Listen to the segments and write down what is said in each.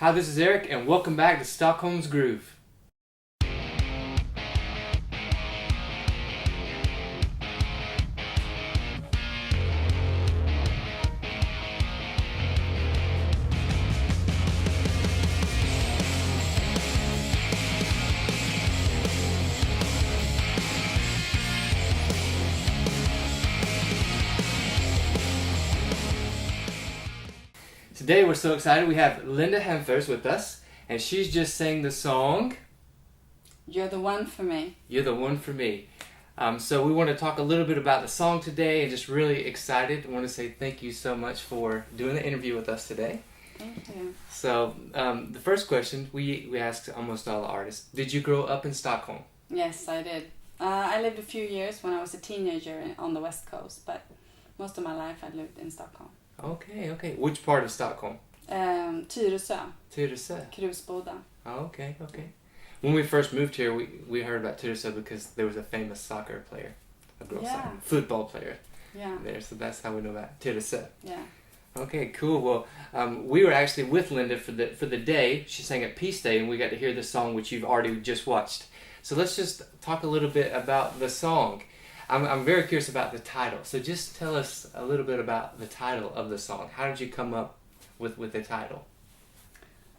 Hi, this is Eric, and welcome back to Stockholm's Groove. Today we're so excited. We have Linda Hamfors with us, and she's just sang the song You're the One for Me. You're the One for Me. So we want to talk a little bit about the song today, and just really excited. I want to say thank you so much for doing the interview with us today. Thank you. So the first question we ask almost all the artists: did you grow up in Stockholm? Yes, I did. I lived a few years when I was a teenager on the West Coast, but most of my life I lived in Stockholm. Okay. Which part of Stockholm? Tyresö. Tyresö. Krusboda. Okay. When we first moved here, we heard about Tyresö because there was a famous soccer player, a girl soccer, football player there. So that's how we know about Tyresö. Yeah. Okay, cool. Well, we were actually with Linda for the day. She sang at Peace Day, and we got to hear the song which you've already just watched. So let's just talk a little bit about the song. I'm very curious about the title. So just tell us a little bit about the title of the song. How did you come up with the title?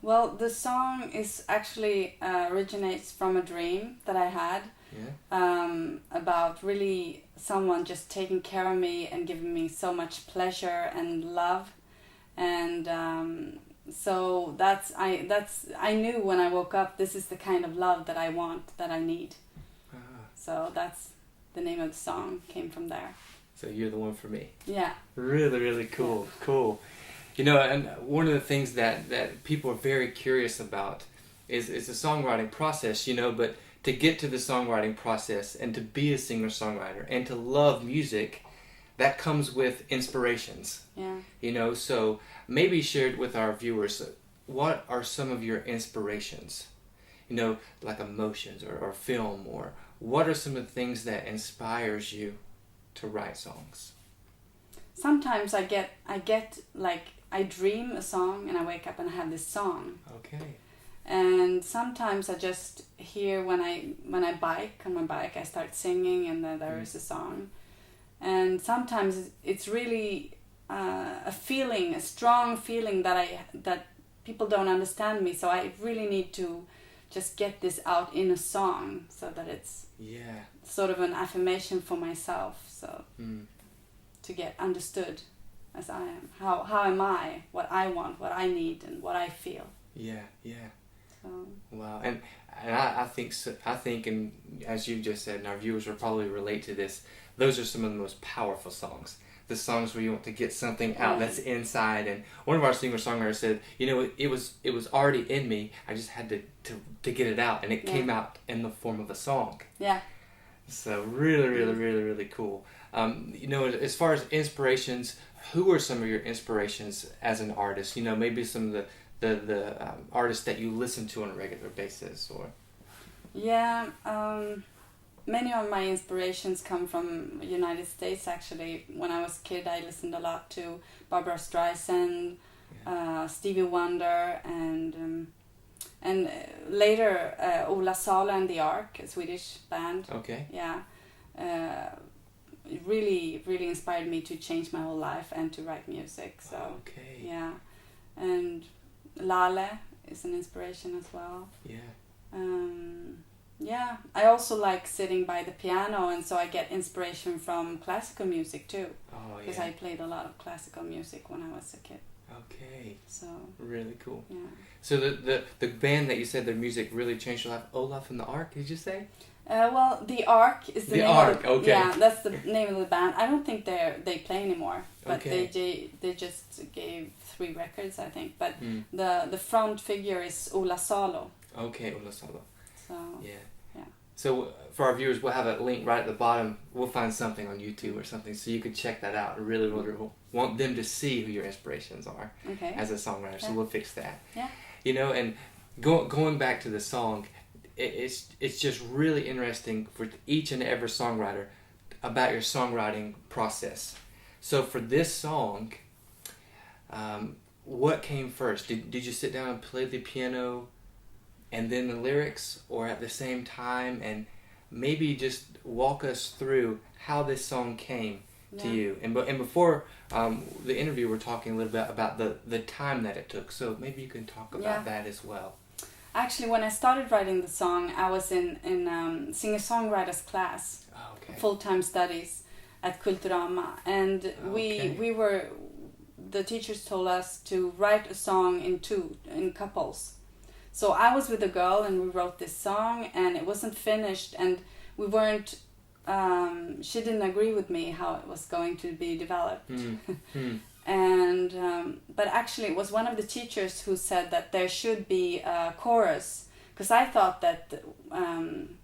Well, the song is actually originates from a dream that I had about really someone just taking care of me and giving me so much pleasure and love, and so I knew when I woke up, this is the kind of love that I want, that I need. So that's the name of the song, came from there. So You're the One for Me. Yeah. Really cool. Yeah. Cool. You know, and one of the things that people are very curious about is the songwriting process, you know, but to get to the songwriting process and to be a singer-songwriter and to love music, that comes with inspirations. Yeah. You know, so maybe share with our viewers, what are some of your inspirations? You know, like emotions or film, or what are some of the things that inspires you to write songs? Sometimes I get like, I dream a song and I wake up and I have this song. Okay. And sometimes I just hear when I bike on my bike, I start singing and then there is a song. And sometimes it's really a feeling, a strong feeling that people don't understand me. So I really need to just get this out in a song so that it's sort of an affirmation for myself. So to get understood as I am. How am I? What I want, what I need, and what I feel. Yeah. So. Wow, and I think, and as you just said, and our viewers will probably relate to this, those are some of the most powerful songs. The songs where you want to get something out that's inside. And one of our singer-songwriters said, you know, it was already in me. I just had to get it out, and it came out in the form of a song. Yeah. So really cool. You know, as far as inspirations, who are some of your inspirations as an artist? You know, maybe some of the artists that you listen to on a regular basis, or. Yeah. Many of my inspirations come from the United States, actually. When I was a kid, I listened a lot to Barbara Streisand, Stevie Wonder, and later Ola Salo and the Ark, a Swedish band. Okay. Yeah. It really inspired me to change my whole life and to write music. So yeah, and Lale is an inspiration as well. Yeah, I also like sitting by the piano, and so I get inspiration from classical music too. Because I played a lot of classical music when I was a kid. Okay. So. Really cool. Yeah. So the band that you said their music really changed your life, Olaf and the Ark, did you say? Well, the Ark is the name Ark, of the, okay. Yeah, that's the name of the band. I don't think they play anymore, but okay. they just gave 3 records, I think. But the front figure is Ola Salo. Okay, Ola Salo. So yeah. So for our viewers, we'll have a link right at the bottom. We'll find something on YouTube or something, so you can check that out. I really want them to see who your inspirations are as a songwriter. So we'll fix that. Yeah. You know, and going back to the song, it's just really interesting for each and every songwriter about your songwriting process. So for this song, what came first? Did you sit down and play the piano and then the lyrics, or at the same time? And maybe just walk us through how this song came to you. And before the interview, we're talking a little bit about the time that it took. So maybe you can talk about that as well. Actually, when I started writing the song, I was in singer-songwriters class, full-time studies at Kulturama, and the teachers told us to write a song in couples. So I was with a girl and we wrote this song, and it wasn't finished, and we weren't. She didn't agree with me how it was going to be developed. And but actually it was one of the teachers who said that there should be a chorus, because I thought that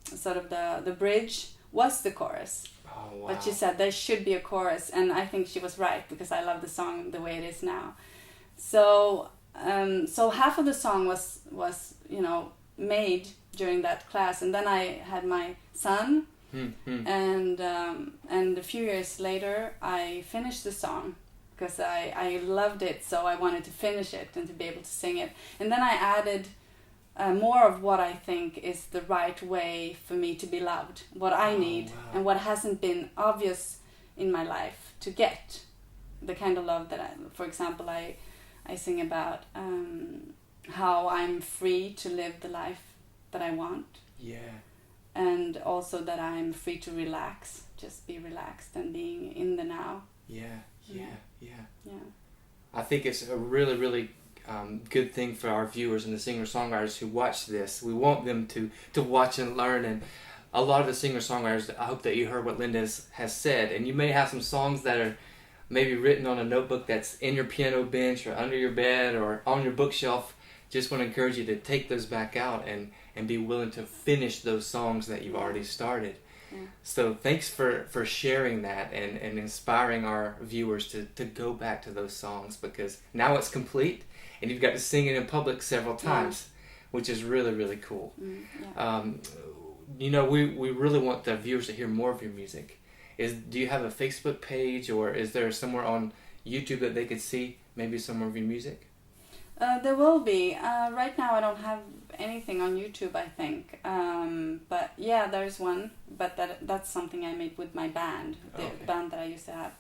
sort of the bridge was the chorus. Oh, wow. But she said there should be a chorus, and I think she was right, because I love the song the way it is now. So so half of the song was made during that class, and then I had my son, and a few years later I finished the song, because I loved it, so I wanted to finish it and to be able to sing it. And then I added more of what I think is the right way for me to be loved, what I need, and what hasn't been obvious in my life to get. The kind of love that, for example, I sing about how I'm free to live the life that I want. Yeah. And also that I'm free to relax, just be relaxed and being in the now. Yeah. Yeah. I think it's a really, really good thing for our viewers and the singer-songwriters who watch this. We want them to watch and learn. And a lot of the singer-songwriters, I hope that you heard what Linda has said. And you may have some songs that are maybe written on a notebook that's in your piano bench or under your bed or on your bookshelf. Just want to encourage you to take those back out and be willing to finish those songs that you've already started. Yeah. So thanks for sharing that and inspiring our viewers to go back to those songs, because now it's complete and you've got to sing it in public several times, which is really, really cool. We really want the viewers to hear more of your music. Do you have a Facebook page, or is there somewhere on YouTube that they could see maybe some of your music? There will be. Right now I don't have anything on YouTube, I think. But yeah, there's one. But that's something I made with my band, the band that I used to have.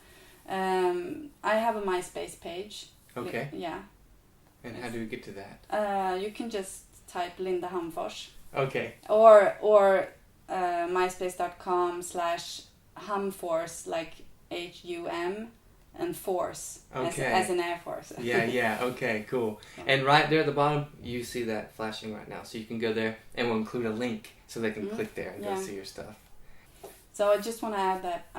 I have a MySpace page. Okay. Yeah. And how do we get to that? You can just type Linda Hamfors. Okay. Or myspace.com/Hamfors, like HUM. And force, as in Air Force. Okay, cool. And right there at the bottom, you see that flashing right now. So you can go there, and we'll include a link so they can click there and go see your stuff. So I just want to add that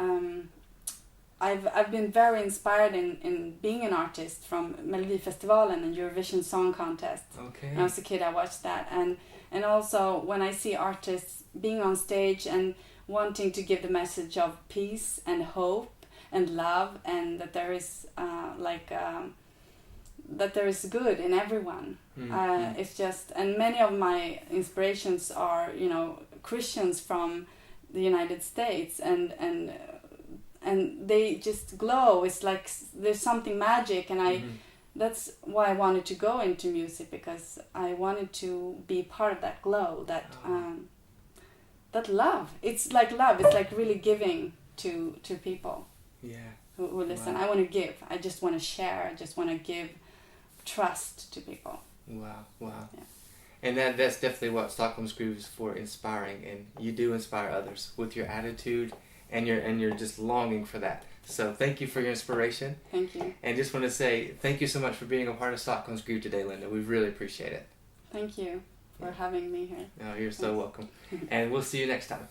I've been very inspired in being an artist from Melodifestivalen and Eurovision Song Contest. Okay. When I was a kid, I watched that. And also when I see artists being on stage and wanting to give the message of peace and hope and love, and that there is that there is good in everyone. It's just, and many of my inspirations are Christians from the United States, and they just glow. It's like there's something magic, and that's why I wanted to go into music, because I wanted to be part of that glow, that that love. It's like love. It's like really giving to people. Yeah. Who listen. I want to give. I just want to share. I just want to give trust to people. Wow. Yeah. And that's definitely what Stockholm's Groove is for, inspiring. And you do inspire others with your attitude, and you're just longing for that. So thank you for your inspiration. Thank you. And just want to say thank you so much for being a part of Stockholm's Groove today, Linda. We really appreciate it. Thank you for having me here. Oh, you're so welcome. And we'll see you next time.